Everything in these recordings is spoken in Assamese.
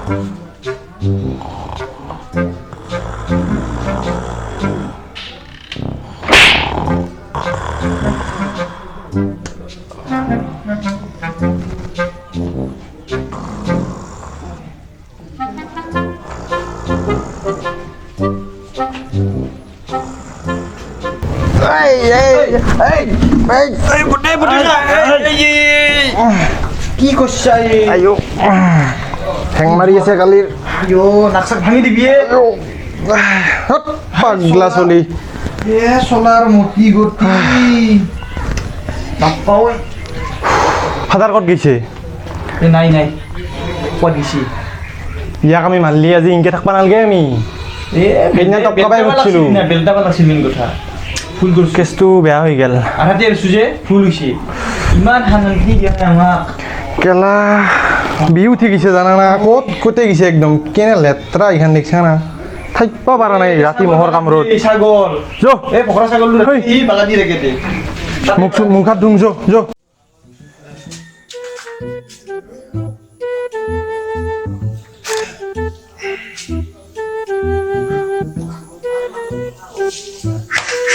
কি করছে আইও ঠ্যাং মারি আছে কালির আইও নাকসাক ভাঙি দিবি পাগলা চলি এ সোলার মতি গতি বাপ্পা ওই ফাদার কত গেছে নাই নাই কত দিছি ইয়াক আমি মারলি আজি ইনকে থাকবা নালগে আমি সেইদিনা টক কাবাই উঠছিলো না বেলটা পালা সিলিং কথা ফুল করছ কেছটো বেয়া হৈ গেল আধাতে এরছু যে ফুল হইছে ইমান হানালি দিয়া আমাক কেলা বিহু উঠি গেছে জানা না কতে গেছে একদম কেনে লেত্রা এখান দেখছা না থাকবা পারা নাই রাতি মহৰ কামৰত এই ছাগল যো এই পকৰা ছাগল এই বালা দি রেখে দে মুখ হাত ধুং যো যো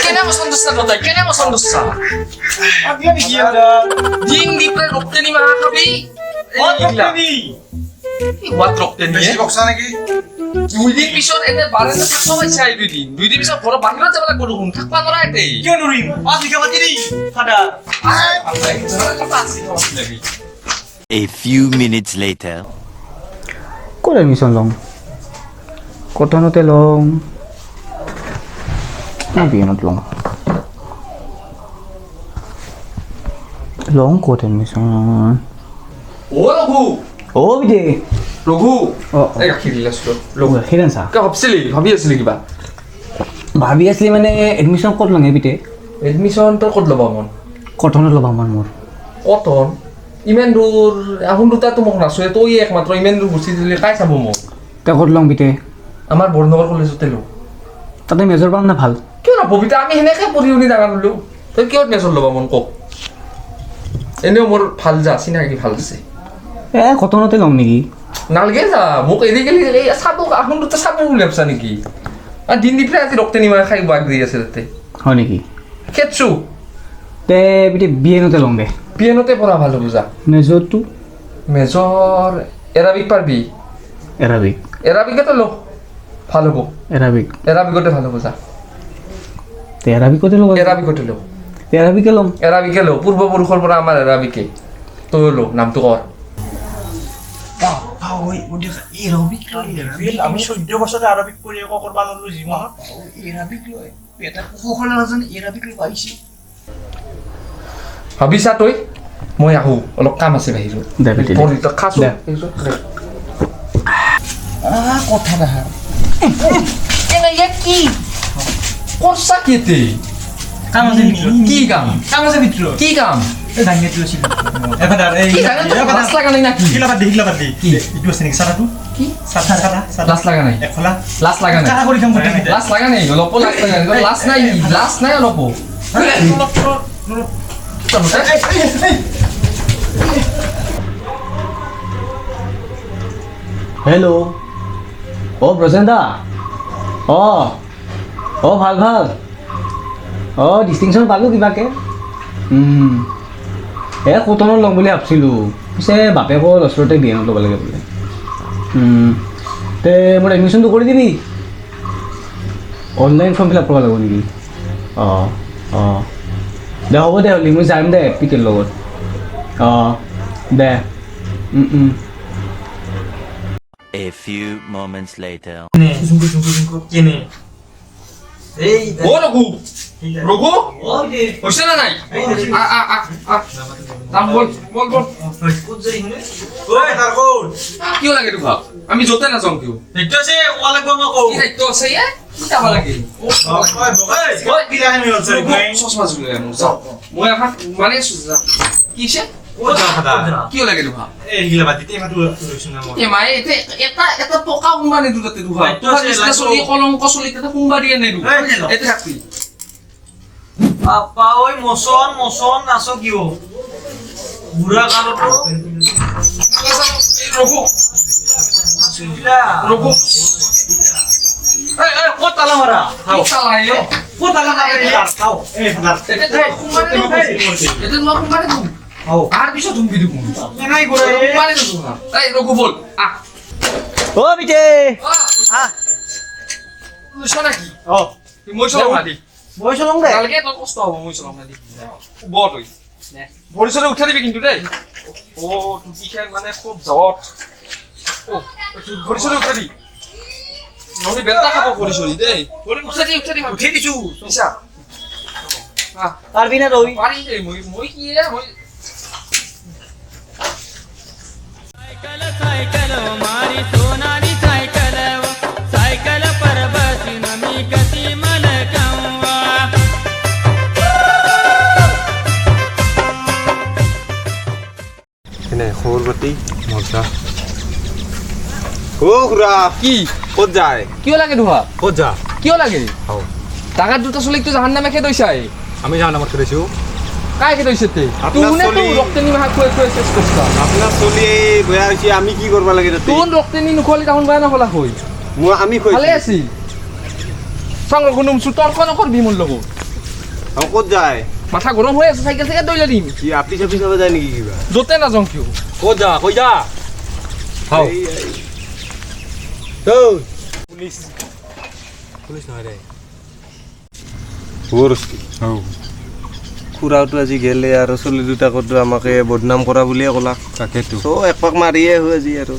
Kailangan mo sandusa to tayo. Kailangan mo sandusa. আগলা কি আমরা Ding di pre rokte ni mga kabi. কত রক্তনি What rokte ni? বেশি বক্সা নাকি 2 দিন পিছত এনে বারে না থাকবা পাইছা 2 দিন। 2 দিন পিছত ঘৰ বাহিৰত যাবলে কৰো হুন থাকবা নৰা এতে। কিয় নরিম আজ লিখা মাতি দি ফাটা A few minutes later. ক'ত এডমিশ্যন ল'ম কটনতে ল'ম না বিএনত ল'ম ল'ম ক'ত এডমিশ্যন ও ৰঘু অ' বিদে ৰঘু অঁ এই গাখীৰ দিলে আছিলো গাখীৰ আনছা কিয় ভাবি আছিলি কিবা ভাবি আছিলি মানে এডমিশ্যন ক'ত ল'ম বিদে এডমিশ্যন তই ক'ত ল'বা মন কটনত ল'বা মন মোৰ কটন ইমান দূৰ আহুন দুটাতো মোক নাচোৱে তই একমাত্ৰ ইমান দূৰ গুচি দিলি কাই চাব মোক তই ক'ত ল'ম বিদে আমাৰ বৰনগৰ কলেজতে লো তাতে মেজৰ পাম না ভাল কিয় না ববিতা আমি সেনেকৈ পঢ়ি শুনি ডাঙৰ হ'লো তই কিয় মেজৰ ল'বা মন কওক এনেও মোৰ ভাল যা চিনাকি ভাল আছে কটনতে ল'ম নেকি নালগে যা মোক এৰি গেলি এই চাব আহুন দুটা চাব বুলি ভাবছা নেকি আৰু দিন দি পেলাই আজি ৰক্তে নিমা খাই বাগ দি আছে তাতে হয় নেকি খেতছো তে বিদে বিএনতে ল'ম দে পিএনতে পঢ়া ভাল হ'ব যা মেজৰটো মেজৰ এৰাবিক পাৰিবি এৰাবিক এৰাবিকতে ল ভাল হ'ব এৰাবিক এৰাবিকতে ভাল হ'ব যা তে এৰাবিকতে ল'ব এৰাবিকতে ল এৰাবিকে ল'ম এৰাবিকে ল পূৰ্বপুৰুষৰ পৰা আমাৰ এৰাবিকে তই ল নামটো কৰ ওই ওডি এরবিক লেভেল আমি 14 বছর আরবিক পড়ি একো করবা নলু জীবন এরবিক লয় এটা সকলে নাজানে এরবিক লয় পাইছি ভাবিছা তই মই আহো অলপ কাম আছে বাহিৰত দে বেটি, দে। পঢ়ি তই খাছো দে। কথা দেখা এনে কি কৰছা কেতে কাম আছে ভিতর কি কাম কাম আছে ভিতর কি কাম এই দাঙ্গে তুই ছিল এবারে এই কি জানো তোৰ লাজ লাগা নাই নাকি হিলা বাদ দি ইটো আছে নেকি সারাটু কি সারা লাজ লাগা নাই একলা লাজ লাগা নাই কারা করি কাম করতে লাজ লাগা নাই অলপ লাজ লাগা নাই লাজ নাই অলপ হেল্ল' অ' ব্ৰজেন দা অঁ ভাল ভাল অঁ ডিষ্টিংশ্যন পালোঁ কিবাকে কটনত ল'ম বুলি ভাবছিলোঁ পিছে বাপেকৰ ওচৰতে বিএনত ল'ব লাগে বোলে তে মোৰ এডমিশ্যনটো কৰি দিবি অনলাইন ফৰ্ম ফিল আপ কৰিব লাগিব নেকি অঁ দে হ'ব দে হ'লি মই যাম দে পিতেৰ লগত দে A few moments later. কেনে এই ও ৰঘু হৈছে না নাই নাম বল কোত যাই হনে ওই তার কোট কিয় লাগে তোক আমি যতে নাযাওঁ কিয় দেখতে আছে ওয়া লাগব মকো কি দায়িত্ব আছে ইয়া কি যাব লাগে ওই বিলা আমি হলছে ভাই চশমা জুলে মোৰ যাওঁ মই এখন মানে কিছে ও যা খাদা কিয় লাগে তোক এই গিলা বাদ দিতে মাতু লইছ না মই এ মায়ে এটা টকা সোমবাৰে দুটাতে দুখা চলি কলংক চলি এটা সোমবাৰীয়ে নাই দুখা এতে থাকবি আপা ওই মোশন নাচো কিও বুড়া কালো তো ৰঘু ৰঘু ক'ত তালা মাৰা কি চালাই ক'ত তালা মাৰা খাও এই ভাত এটা তোমাক মাৰে তুমি আৰ পিছত তুমি দিব নাই কৰে মারে তুমি এই রঘু বল ও বিটে শোনা কি ও তুই মই চলাম না দি মই চলাম দে কালকে তোর কষ্ট হবে মই চলাম না দি বড় হই ভরিসরে উঠে দিবি কিন্তু রে ও তুই কি খেল মানে খুব জট ও তুই ভরিসরে উঠে দি ননি বেটা খাবো ভরিসরি দে উঠে দি উঠি দিছো নিশা পারবি না তুই পারি রে মই কি রে মই सायकल मारी सोनारी सायकल पर बसीन मी कशी मलकावा এনে খবৰ পাতি মজা ও খুৰা কি ক'ত যায় কিয় লাগে ধোয়া ক'ত যা কিয় লাগে হাও টাকার দুটো চলে একটু জাহান নামে খেয়ে দইছাই আমি যাওঁ নামত কৰিছো কাই খেয়ে দইছে তে আপনাৰ তুই তো চলি- ৰক্তে নি মাহা খুয়ে খুয়ে শেষ কৰছা আপোনাৰ চলি বেয়া হৈছে আমি কি কৰিব লাগে তাতে তুন রক্তে নি নুখলি তখন বানা হলা হই মই আমি ভালে আছি সঙ্গ গুনুম সুতর্ক নকরবি মোর লগত ক'ত যায় মাথা গরম হয়ে আছে সাইকেল থেকে দইলা দিম কি আপি চাপি চাব যায় নেকি কিবা যতে না যাও কিয় ক'ত যা কৈ যা হাও পুলিচ পুলিচ নহয় দে খুৰাওতো আজি গেলে আৰু চলি দুটাকতো আমাকে বদনাম কৰা বুলিয়ে ক'লা তাকেতো চ' একপাক মাৰিয়ে হৈ আজি আৰু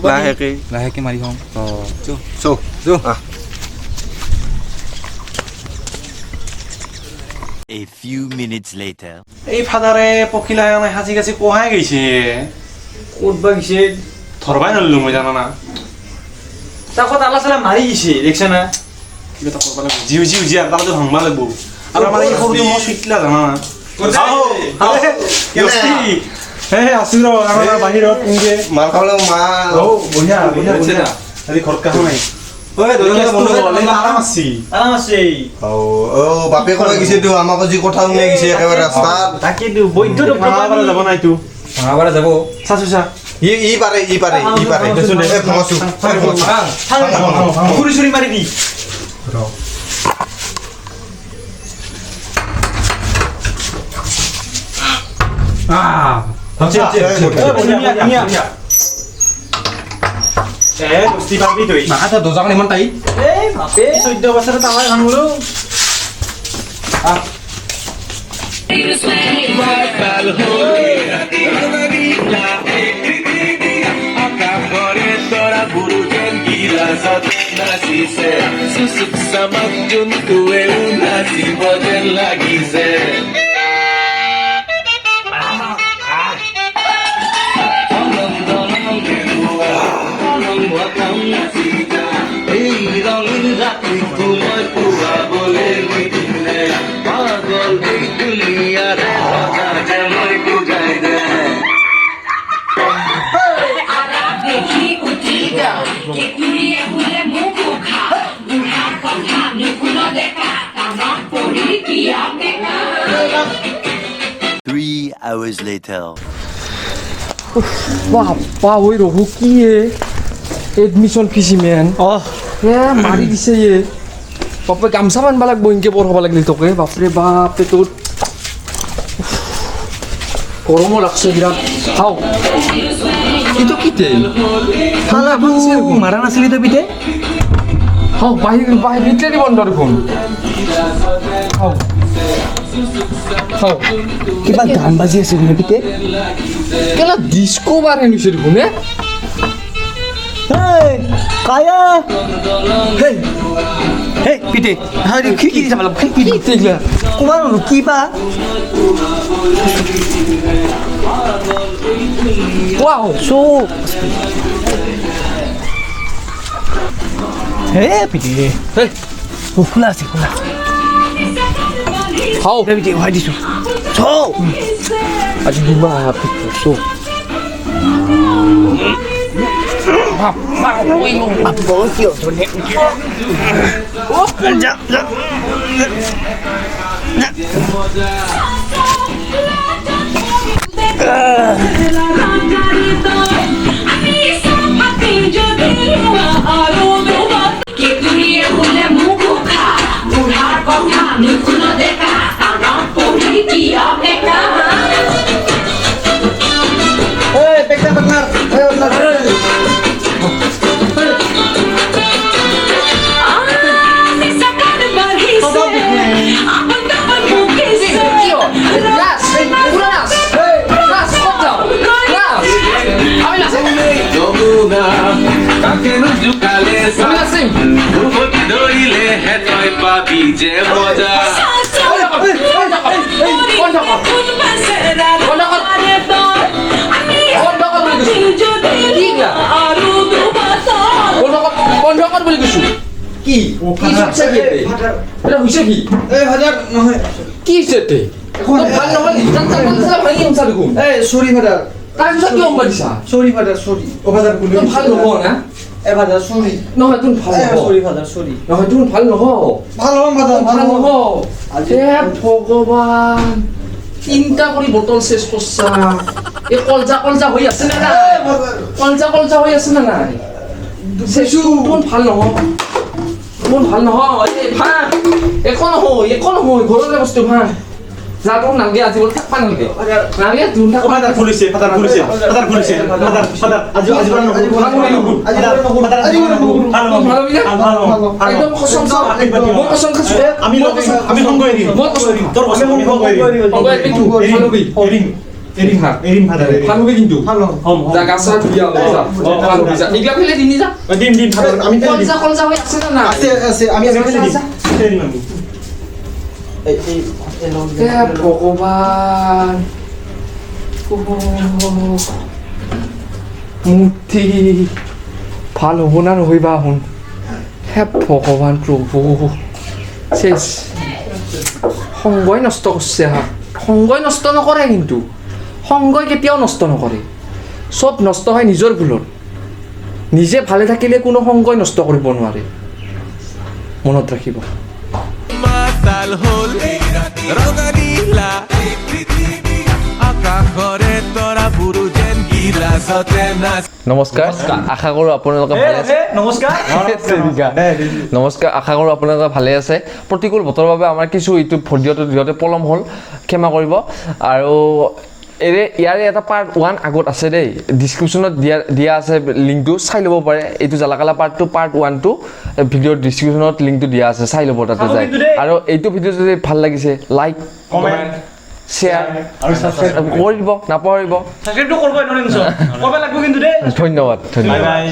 লাহেকে লাহেকে মাৰি হওঁ অঁ A few minutes later. এই ফাদাৰে পখিলা সাজি কাচি কহাই গৈছে ক'ত বা গৈছে ধৰবাই নললো মই জানা না তাকত আলা চালা মাৰি গৈছে দেখছা না কিবা এটা কৰিব লাগিব জিউ জিউ জিয়া তাকতো ভাঙবা লাগিব আৰু আমাৰ এই সৰুটো মই চুইটলা জানা না হে আছো ৰ আমাৰ বাহিৰত ইনকে মাৰ খাবলৈ মাৰ অ বঢ়িয়া বঢ়িয়া বঢ়িয়া আজি ঘৰত কাম নাই বাপে কৈ গৈছে তো আমাক যি কথা শুনাই গৈছে একেবাৰে ৰাস্তাত তাকেতো বৈদ্য ডক্টৰ যাব নাই তো ভাঙাবাৰে যাব চাচু চা ই পাৰে ভঙাচো খুৰি চুৰি মাৰি দি বস্তি পাবি তই মাথা দজাখন ইমান টাইট এই বাপে 14 বছৰত তামাই খানলো Three hours later. বাপ্পা ওই রঘু কি এডমিশন ফিসি মেন মারি দিছে বাপে গামছা বানবা লাগবো ইনকে বৰ হবা লাগলি তোকে বাপৰে বাপে তোৰ গৰমও লাগছে বিৰাট খাও কিন্তু কিতে মাৰা নাছিলি তই পিতে খাও বাহির বাহির ভিতরে বন্ধ দেখুন খাও খাও কিবা গান বাজি আছে নে পিতে কেলা ডিস্কো বার হেনুছে দেখুন হেই কায়া হেই হেই পিতে হাৰি কি কি যাবলা কি কি দেখলা কুমাৰ কিবা ওয়াও সো হে পিতে হেই খোলা আছে খোলা খাও পিতে হয় দিছো সো আজি দিমা হাপি সো বাপ্পা ওই নো আপো কিয় ধনে ও যা যা আমি সব যদি কাকেনো জুকালে ধৰিলে হেতই পাবি যে মজা বন্ধ কৰ বুলি কৈছো কি হৈছে কি এটা হৈছে কি এই হাজাৰ নহয় কি হৈছে তে ভাল নহয় ভাঙি উঠা দেখোন এই চৰি ফাদাৰ তাৰপিছত কিয় অম্বা দিছা চৰি ফাদাৰ চৰি অ ফাদাৰ কোনে ভাল নহ'ব না এ ফাদাৰ চৰি নহয় তুমি ভাল নহ'ব চৰি ফাদাৰ চৰি নহয় তুমি ভাল নহ'ব ভাল হ'ম ফাদাৰ ভাল নহ'ব হে ভগৱান চিন্তা কৰি বটল চেচ কৰছা এই কলজা হৈ আছে নে নাই কলজা হৈ আছে নে নাই তুমি ভাল নহ'ব তুমি ভাল নহয় এই ভাঙ একো নহয় ঘৰতে বস্তু ভাঙ যা তোক নালগে আজি বল থাকবা নালগে নালগে তুমি থাকবা ফাদাৰ খুলিছে আজি ভাল হবি না একদম কসম মই কসম খাইছো আমি সংগ এৰিম মই কসম তোৰ বস্তু আমি সংগ এৰিম এৰিম ফাদাৰ ভাল হবি কিন্তু হম যা গাছা ধুইয়া যা ভাল হবি যা নিগলা ফেলে দিনি যা দিম ফাদাৰ আমি কলজা হৈ আছে না না আছে আমি দিম আমি হে ভগৱান মূৰ্তি ভাল হ'ব না নহ'বা শুন হে ভগৱান প্ৰভু চেচ সংগই নষ্ট কৰিছে হা সংগই নষ্ট নকৰে কিন্তু সংগই কেতিয়াও নষ্ট নকৰে চব নষ্ট হয় নিজৰ ভুলত নিজে ভালে থাকিলে কোনো সংগই নষ্ট কৰিব নোৱাৰে মনত ৰাখিব মাতাল হল ৰঙানীলা আকাশৰে তৰা বুৰু যেন গিলাচতে নাচ নমস্কাৰ আশা কৰোঁ আপোনালোকে ভালে আছে নমস্কাৰ আশা কৰোঁ আপোনালোকে ভালে আছে প্ৰতিকূল বতৰৰ বাবে আমাৰ কিছু ইউটিউব ভিডিঅ'টো পলম হ'ল ক্ষমা কৰিব আৰু ইয়াৰে এটা পাৰ্ট 1 আগত আছে দেই ডিছক্ৰিপশ্যনত দিয়া আছে লিংকটো চাই ল'ব পাৰে এইটো জালাকালা পাৰ্টটো পাৰ্ট 1 টো ভিডিঅ'ৰ ডিছক্ৰিপশ্যনত লিংকটো দিয়া আছে চাই ল'ব তাতে যায় আৰু এইটো ভিডিঅ' যদি ভাল লাগিছে লাইক কমেণ্ট শ্বেয়াৰ আৰু সাবস্ক্ৰাইব কৰি দিব নাপাহৰিব সাবস্ক্ৰাইবটো কৰিব এনেকৈ নিছ কৰিব লাগিব কিন্তু দেই ধন্যবাদ বাই বাই